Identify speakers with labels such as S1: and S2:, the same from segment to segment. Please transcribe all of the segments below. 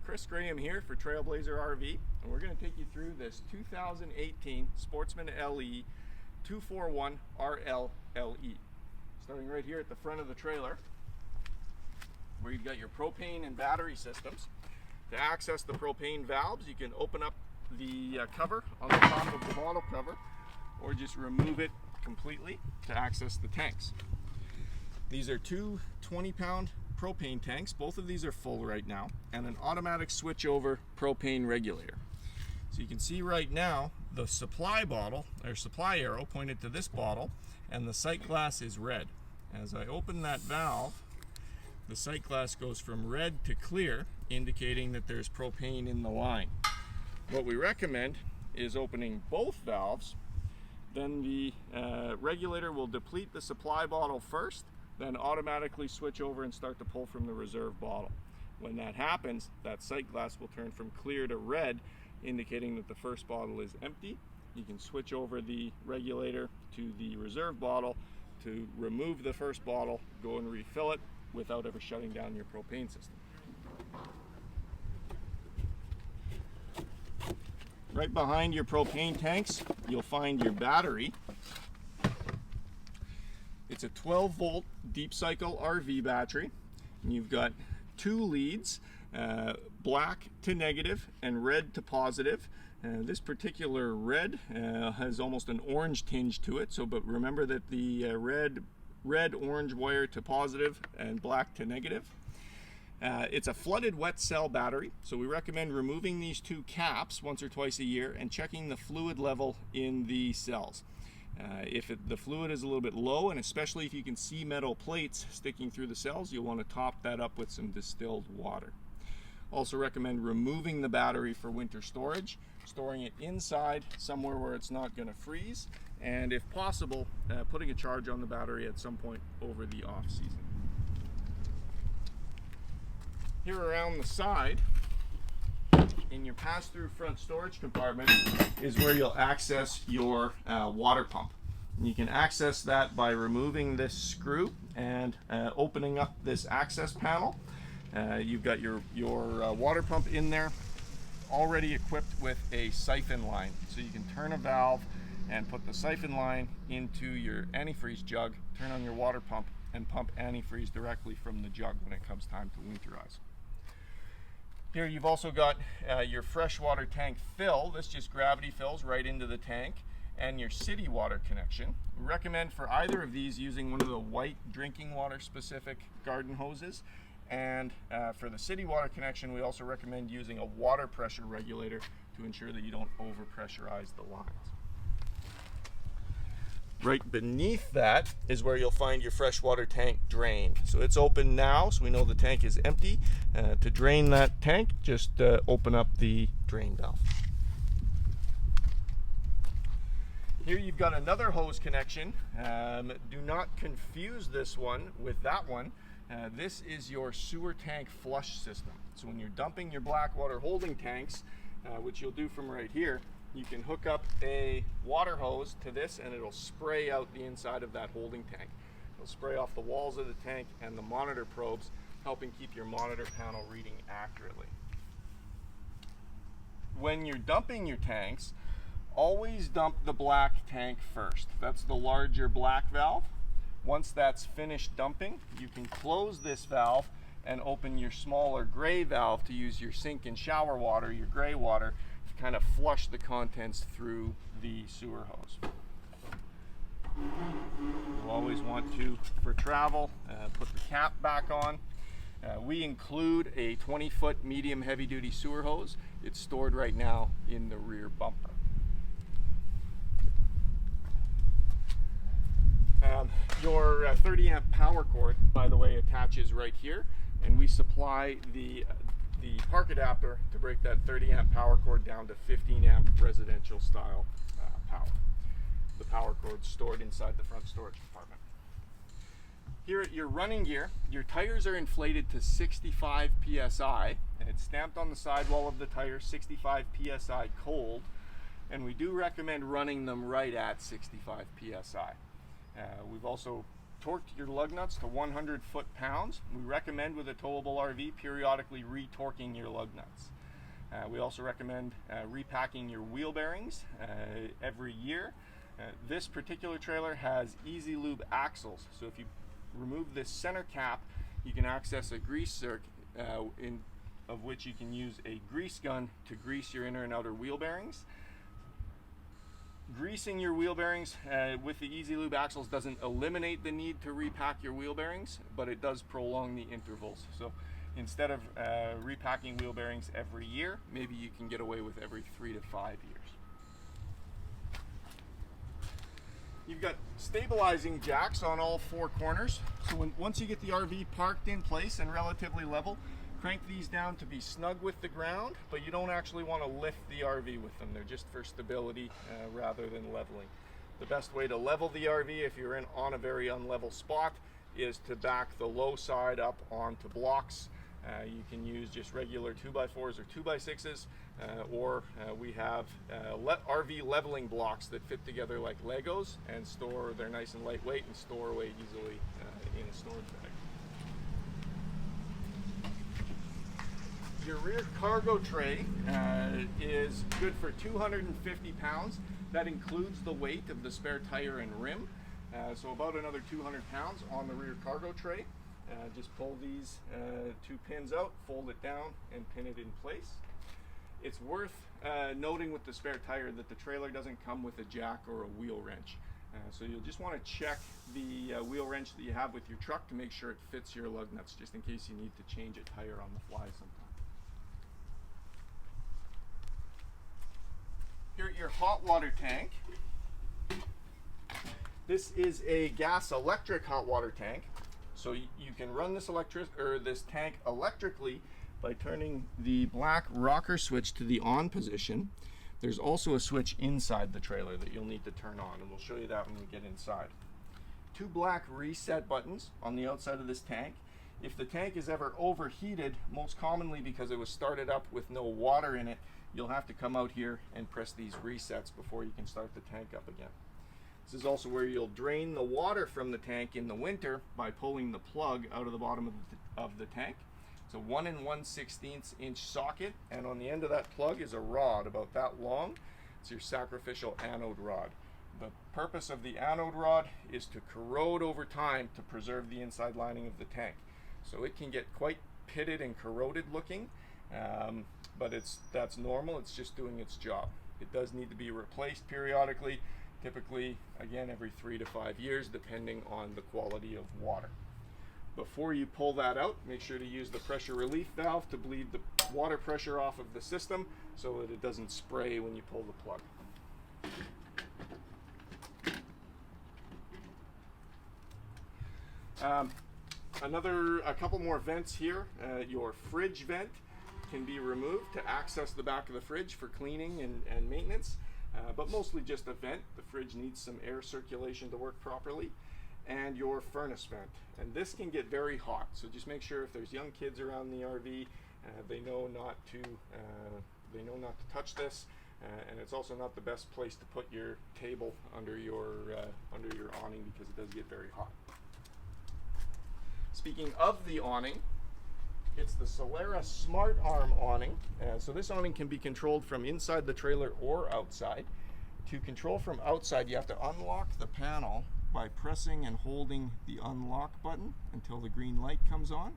S1: Chris Graham here for Trailblazer RV, and we're going to take you through this 2018 Sportsman LE 241 RLLE. Starting right here at the front of the trailer, where you've got your propane and battery systems. To access the propane valves, you can open up the cover on the top of the bottle cover, or just remove it completely to access the tanks. These are two 20-pound propane tanks. Both of these are full right now, and an automatic switch over propane regulator. So you can see right now the supply bottle or supply arrow pointed to this bottle, and the sight glass is red. As I open that valve, the sight glass goes from red to clear, indicating that there's propane in the line. What we recommend is opening both valves. Then the regulator will deplete the supply bottle first, then automatically switch over and start to pull from the reserve bottle. When that happens, that sight glass will turn from clear to red, indicating that the first bottle is empty. You can switch over the regulator to the reserve bottle to remove the first bottle, go and refill it without ever shutting down your propane system. Right behind your propane tanks, you'll find your battery. It's a 12-volt deep cycle RV battery, and you've got two leads, black to negative and red to positive. This particular red has almost an orange tinge to it, but remember that the red-orange wire to positive and black to negative. It's a flooded wet cell battery, so we recommend removing these two caps once or twice a year and checking the fluid level in the cells. If the fluid is a little bit low, and especially if you can see metal plates sticking through the cells, you'll want to top that up with some distilled water. Also recommend removing the battery for winter storage, storing it inside somewhere where it's not going to freeze, and if possible, putting a charge on the battery at some point over the off season. Here around the side, in your pass-through front storage compartment, is where you'll access your water pump. And you can access that by removing this screw and opening up this access panel. You've got your water pump in there, already equipped with a siphon line. So you can turn a valve and put the siphon line into your antifreeze jug, turn on your water pump, and pump antifreeze directly from the jug when it comes time to winterize. Here you've also got your freshwater tank fill. This just gravity fills right into the tank, and your city water connection. We recommend for either of these using one of the white drinking water specific garden hoses, and for the city water connection, we also recommend using a water pressure regulator to ensure that you don't over pressurize the lines. Right beneath that is where you'll find your freshwater tank drain. So it's open now, so we know the tank is empty. To drain that tank, just open up the drain valve. Here you've got another hose connection. Do not confuse this one with that one. This is your sewer tank flush system. So when you're dumping your black water holding tanks, which you'll do from right here, you can hook up a water hose to this and it'll spray out the inside of that holding tank. It'll spray off the walls of the tank and the monitor probes, helping keep your monitor panel reading accurately. When you're dumping your tanks, always dump the black tank first. That's the larger black valve. Once that's finished dumping, you can close this valve and open your smaller gray valve to use your sink and shower water, your gray water, to kind of flush the contents through the sewer hose. You'll always want to, for travel, put the cap back on. We include a 20-foot medium heavy-duty sewer hose. It's stored right now in the rear bumper. Your 30 amp power cord, by the way, attaches right here, and we supply the park adapter to break that 30 amp power cord down to 15 amp residential style power. The power cord's stored inside the front storage compartment. Here at your running gear, your tires are inflated to 65 psi, and it's stamped on the sidewall of the tire 65 psi cold, and we do recommend running them right at 65 psi. We've also torqued your lug nuts to 100 foot-pounds. We recommend with a towable RV periodically re-torquing your lug nuts. We also recommend repacking your wheel bearings every year. This particular trailer has easy lube axles, so if you remove this center cap, you can access a grease zerk of which you can use a grease gun to grease your inner and outer wheel bearings. Greasing your wheel bearings with the easy lube axles doesn't eliminate the need to repack your wheel bearings, but it does prolong the intervals. So instead of repacking wheel bearings every year, maybe you can get away with every 3 to 5 years. You've got stabilizing jacks on all 4 corners. So once you get the RV parked in place and relatively level, crank these down to be snug with the ground, but you don't actually want to lift the RV with them. They're just for stability rather than leveling. The best way to level the RV if you're on a very unlevel spot is to back the low side up onto blocks. You can use just regular 2x4s or 2x6s, or we have RV leveling blocks that fit together like Legos and they're nice and lightweight and store away easily in a storage bag. Your rear cargo tray is good for 250 pounds. That includes the weight of the spare tire and rim. So about another 200 pounds on the rear cargo tray. Just pull these 2 pins out, fold it down, and pin it in place. It's worth noting with the spare tire that the trailer doesn't come with a jack or a wheel wrench. So you'll just want to check the wheel wrench that you have with your truck to make sure it fits your lug nuts, just in case you need to change a tire on the fly sometime. Here at your hot water tank. This is a gas electric hot water tank. So you can run this tank electrically by turning the black rocker switch to the on position. There's also a switch inside the trailer that you'll need to turn on, and we'll show you that when we get inside. 2 black reset buttons on the outside of this tank. If the tank is ever overheated, most commonly because it was started up with no water in it, you'll have to come out here and press these resets before you can start the tank up again. This is also where you'll drain the water from the tank in the winter by pulling the plug out of the bottom of the tank. It's a 1 1/16 inch socket, and on the end of that plug is a rod about that long. It's your sacrificial anode rod. The purpose of the anode rod is to corrode over time to preserve the inside lining of the tank. So it can get quite pitted and corroded looking, but that's normal. It's just doing its job. It does need to be replaced periodically, typically again every 3 to 5 years depending on the quality of water. Before you pull that out, make sure to use the pressure relief valve to bleed the water pressure off of the system so that it doesn't spray when you pull the plug. A couple more vents here. Your fridge vent can be removed to access the back of the fridge for cleaning and maintenance, but mostly just a vent. The fridge needs some air circulation to work properly. And your furnace vent, and this can get very hot, so just make sure if there's young kids around the RV, they know not to touch this, and it's also not the best place to put your table under your awning because it does get very hot. Speaking of the awning, it's the Solera Smart Arm awning. So this awning can be controlled from inside the trailer or outside. To control from outside, you have to unlock the panel by pressing and holding the unlock button until the green light comes on.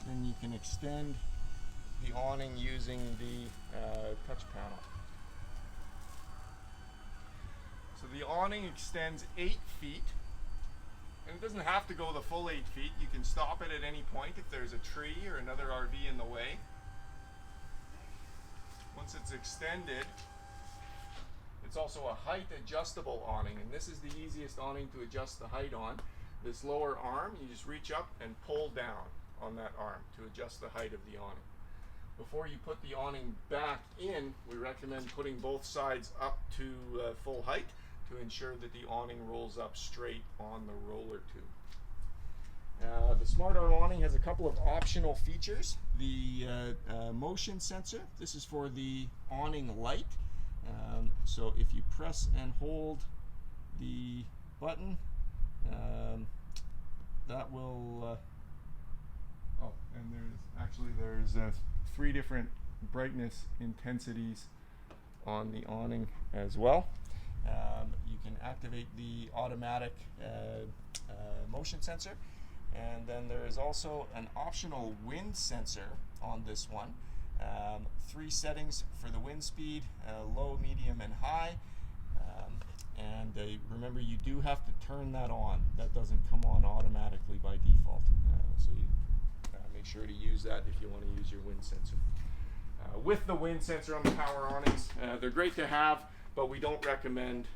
S1: Then you can extend the awning using the touch panel. So the awning extends 8 feet, and it doesn't have to go the full 8 feet. You can stop it at any point if there's a tree or another RV in the way. Once it's extended, it's also a height adjustable awning, and this is the easiest awning to adjust the height on. This lower arm, you just reach up and pull down on that arm to adjust the height of the awning. Before you put the awning back in, we recommend putting both sides up to full height to ensure that the awning rolls up straight on the roller tube. The Smart Arm awning has a couple of optional features. The motion sensor, this is for the awning light. So if you press and hold the button, That will oh, and there's 3 different brightness intensities on the awning as well. You can activate the automatic motion sensor, and then there is also an optional wind sensor on this one. 3 settings for the wind speed, low, medium, and high. And remember, you do have to turn that on. That doesn't come on automatically by default. So you make sure to use that if you want to use your wind sensor. With the wind sensor on the power awnings, they're great to have, but we don't recommend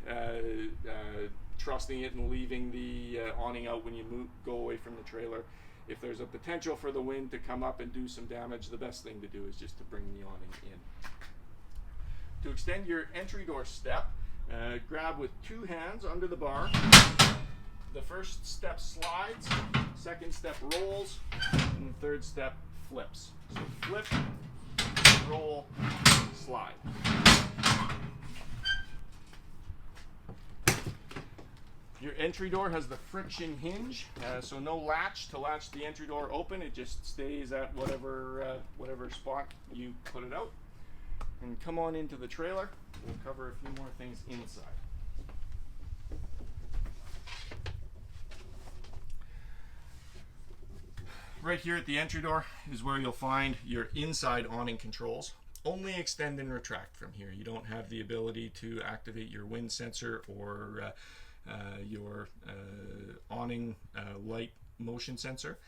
S1: trusting it and leaving the awning out when you go away from the trailer. If there's a potential for the wind to come up and do some damage, the best thing to do is just to bring the awning in. To extend your entry door step, grab with 2 hands under the bar. The first step slides, second step rolls, and the third step flips. So flip, roll, slide. Your entry door has the friction hinge, so no latch to latch the entry door open. It just stays at whatever spot you put it out. And come on into the trailer. We'll cover a few more things inside. Right here at the entry door is where you'll find your inside awning controls. Only extend and retract from here. You don't have the ability to activate your wind sensor or your awning light motion sensor.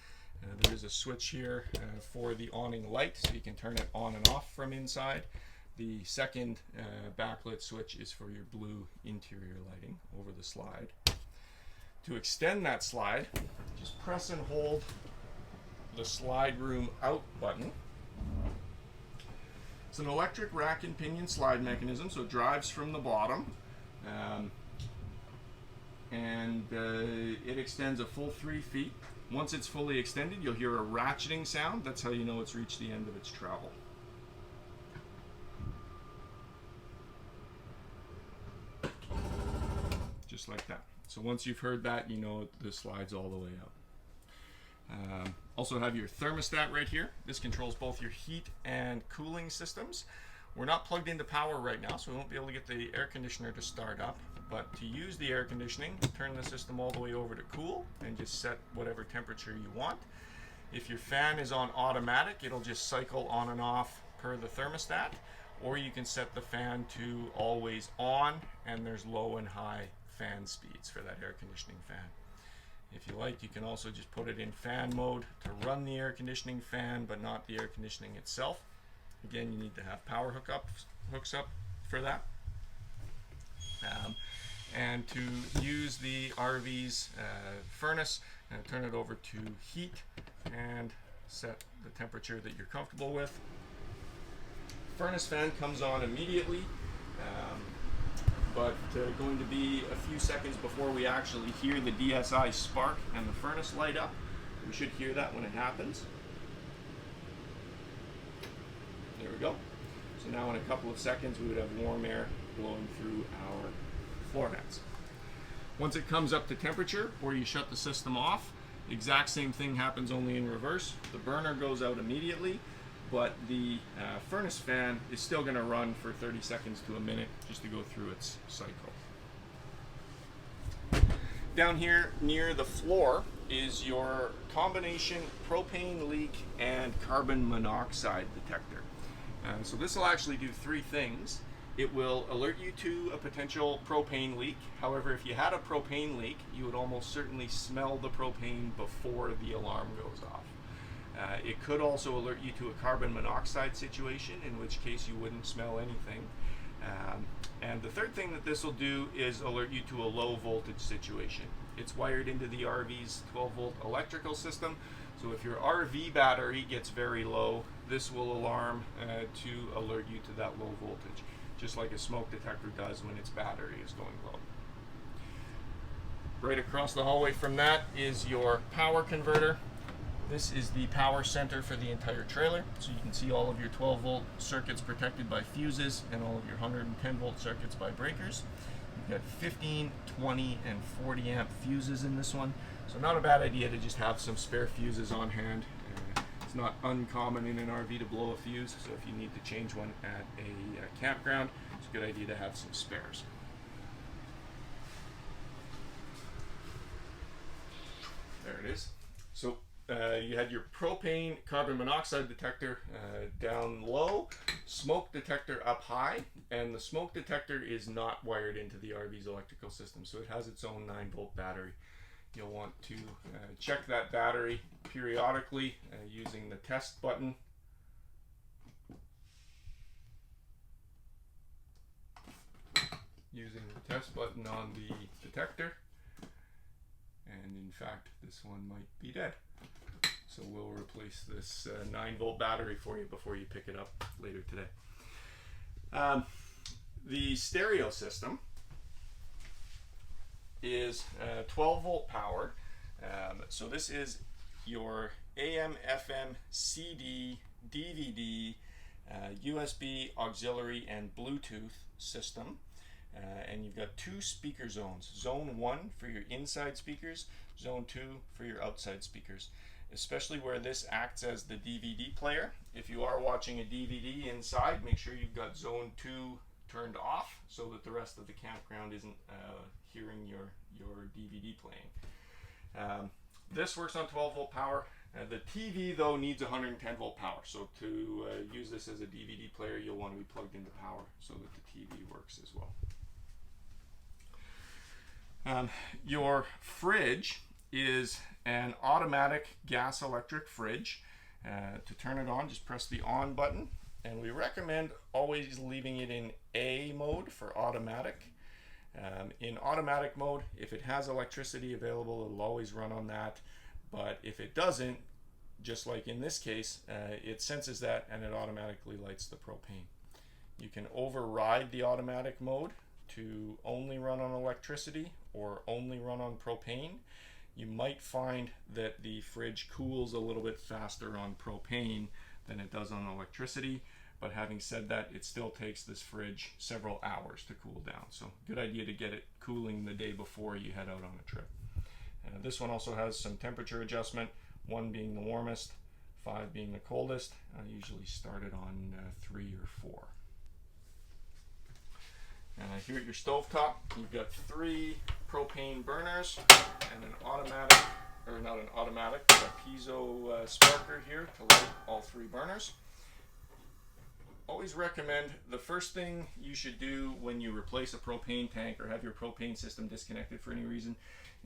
S1: There is a switch here for the awning light, so you can turn it on and off from inside. The second backlit switch is for your blue interior lighting over the slide. To extend that slide, just press and hold the slide room out button. It's an electric rack and pinion slide mechanism, so it drives from the bottom. It extends a full 3 feet. Once it's fully extended, you'll hear a ratcheting sound. That's how you know it's reached the end of its travel. Just like that. So once you've heard that, you know the slide's all the way out. Also have your thermostat right here. This controls both your heat and cooling systems. We're not plugged into power right now, so we won't be able to get the air conditioner to start up. But to use the air conditioning, turn the system all the way over to cool and just set whatever temperature you want. If your fan is on automatic, it'll just cycle on and off per the thermostat, or you can set the fan to always on, and there's low and high fan speeds for that air conditioning fan. If you like, you can also just put it in fan mode to run the air conditioning fan, but not the air conditioning itself. Again, you need to have power hooks up for that. And to use the RV's furnace, turn it over to heat and set the temperature that you're comfortable with. Furnace fan comes on immediately, but going to be a few seconds before we actually hear the DSI spark and the furnace light up. We should hear that when it happens. There we go. So now in a couple of seconds we would have warm air blowing through our floor mats. Once it comes up to temperature, or you shut the system off, the exact same thing happens, only in reverse. The burner goes out immediately, but the furnace fan is still going to run for 30 seconds to a minute just to go through its cycle. Down here near the floor is your combination propane leak and carbon monoxide detector. So this will actually do 3 things. It will alert you to a potential propane leak. However, if you had a propane leak, you would almost certainly smell the propane before the alarm goes off. It could also alert you to a carbon monoxide situation, in which case you wouldn't smell anything. And the third thing that this will do is alert you to a low voltage situation. It's wired into the RV's 12-volt electrical system, so if your RV battery gets very low, this will alarm to alert you to that low voltage, just like a smoke detector does when its battery is going low. Right across the hallway from that is your power converter. This is the power center for the entire trailer, so you can see all of your 12-volt circuits protected by fuses and all of your 110-volt circuits by breakers. You've got 15, 20, and 40 amp fuses in this one, so not a bad idea to just have some spare fuses on hand. It's not uncommon in an RV to blow a fuse, so if you need to change one at a campground, it's a good idea to have some spares. There it is. So you had your propane carbon monoxide detector down low, smoke detector up high, and the smoke detector is not wired into the RV's electrical system, so it has its own 9-volt battery. You'll want to check that battery periodically using the test button. Using the test button on the detector. And in fact, this one might be dead. So we'll replace this 9-volt battery for you before you pick it up later today. The stereo system is 12-volt powered. So this is your AM, FM, CD, DVD, USB, auxiliary, and Bluetooth system. And you've got 2 speaker zones. Zone 1 for your inside speakers, Zone 2 for your outside speakers. Especially where this acts as the DVD player. If you are watching a DVD inside, make sure you've got Zone 2 turned off so that the rest of the campground isn't hearing your DVD playing. This works on 12-volt power. The TV though needs 110-volt power, so to use this as a DVD player, you'll want to be plugged into power so that the TV works as well. Your fridge is an automatic gas electric fridge. To turn it on, just press the on button, and we recommend always leaving it in A mode for automatic. In automatic mode, if it has electricity available, it'll always run on that, but if it doesn't, just like in this case, it senses that and it automatically lights the propane. You can override the automatic mode to only run on electricity or only run on propane. You might find that the fridge cools a little bit faster on propane than it does on electricity, but having said that, it still takes this fridge several hours to cool down, so good idea to get it cooling the day before you head out on a trip. This one also has some temperature adjustment, 1 being the warmest, 5 being the coldest. I usually start it on 3 or 4. Here at your stovetop, you've got 3 propane burners and an automatic, or not an automatic, but a piezo sparker here to light all 3 burners. Always recommend the first thing you should do when you replace a propane tank or have your propane system disconnected for any reason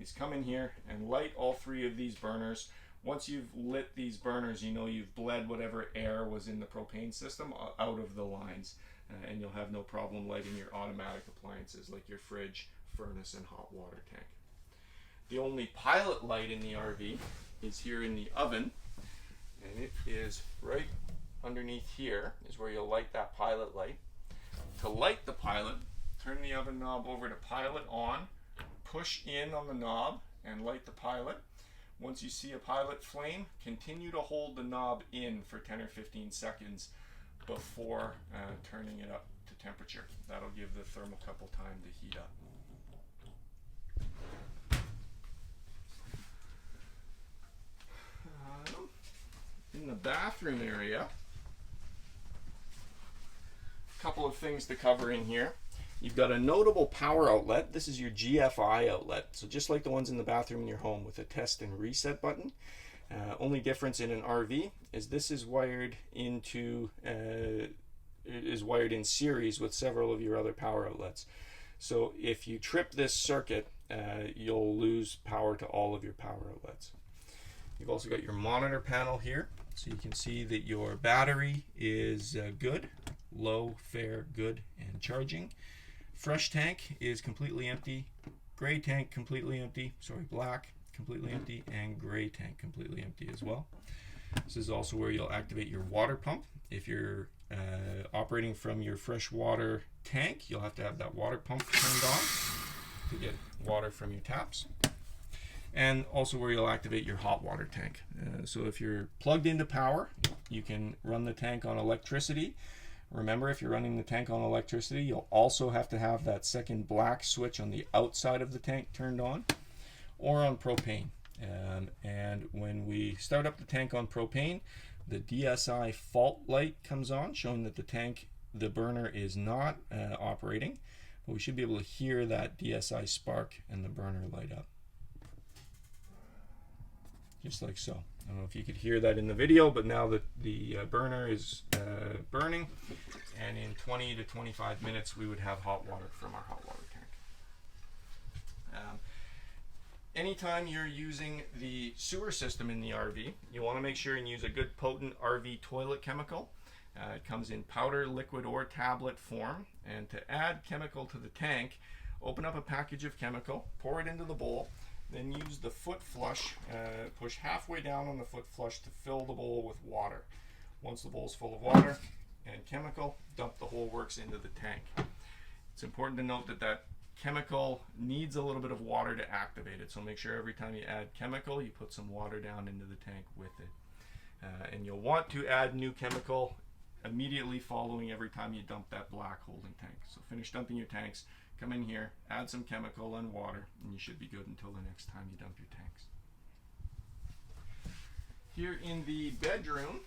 S1: is come in here and light all 3 of these burners. Once you've lit these burners, you know you've bled whatever air was in the propane system out of the lines, and you'll have no problem lighting your automatic appliances like your fridge, furnace, and hot water tank. The only pilot light in the RV is here in the oven, and it is right underneath here is where you'll light that pilot light. To light the pilot, turn the oven knob over to pilot on, push in on the knob and light the pilot. Once you see a pilot flame, continue to hold the knob in for 10 or 15 seconds before turning it up to temperature. That'll give the thermocouple time to heat up. In the bathroom area, a couple of things to cover in here. You've got a notable power outlet. This is your GFI outlet. So just like the ones in the bathroom in your home with a test and reset button. Only difference in an RV is this is wired into wired in series with several of your other power outlets. So if you trip this circuit, you'll lose power to all of your power outlets. You've also got your monitor panel here, so you can see that your battery is good, low, fair, good, and charging. Fresh tank is completely empty, gray tank completely empty, black completely empty, and gray tank completely empty as well. This is also where you'll activate your water pump. If you're operating from your fresh water tank, you'll have to have that water pump turned on to get water from your taps. And also where you'll activate your hot water tank. So if you're plugged into power, you can run the tank on electricity, Remember, if you're running the tank on electricity, you'll also have to have that second black switch on the outside of the tank turned on, or on propane. And when we start up the tank on propane, the DSI fault light comes on, showing that the burner is not operating, but we should be able to hear that DSI spark and the burner light up. Just like so. I don't know if you could hear that in the video, but now that the burner is burning, and in 20 to 25 minutes we would have hot water from our hot water tank. Anytime you're using the sewer system in the RV, you want to make sure and use a good potent RV toilet chemical. It comes in powder, liquid, or tablet form. And to add chemical to the tank, open up a package of chemical, pour it into the bowl, then use the foot flush, push halfway down on the foot flush to fill the bowl with water. Once the bowl is full of water and chemical, dump the whole works into the tank. It's important to note that that chemical needs a little bit of water to activate it, so make sure every time you add chemical you put some water down into the tank with it. And you'll want to add new chemical immediately following every time you dump that black holding tank. So finish dumping your tanks, come in here, add some chemical and water, and you should be good until the next time you dump your tanks. Here in the bedroom,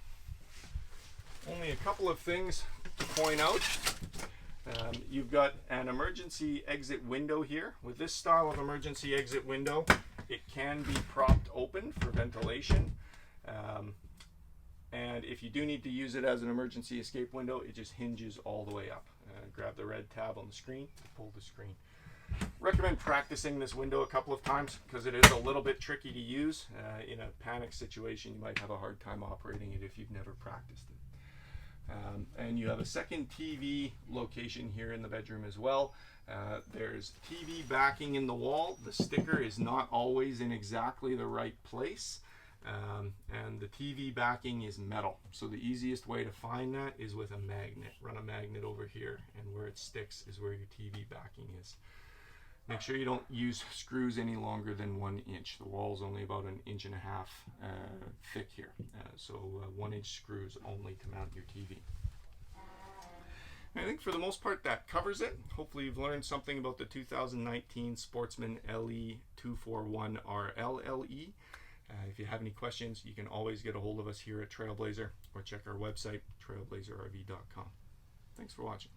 S1: only a couple of things to point out. You've got an emergency exit window here. With this style of emergency exit window, it can be propped open for ventilation. And if you do need to use it as an emergency escape window, it just hinges all the way up. Grab the red tab on the screen, pull the screen. Recommend practicing this window a couple of times because it is a little bit tricky to use. In a panic situation, you might have a hard time operating it if you've never practiced it. And you have a second TV location here in the bedroom as well. There's TV backing in the wall. The sticker is not always in exactly the right place. And the TV backing is metal. So the easiest way to find that is with a magnet. Run a magnet over here, and where it sticks is where your TV backing is. Make sure you don't use screws any longer than 1 inch. The wall is only about 1.5 inches thick here. So 1 inch screws only to mount your TV. I think for the most part that covers it. Hopefully you've learned something about the 2019 Sportsmen LE 241 RLLE. If you have any questions, you can always get a hold of us here at Trailblazer or check our website, trailblazerrv.com. Thanks for watching.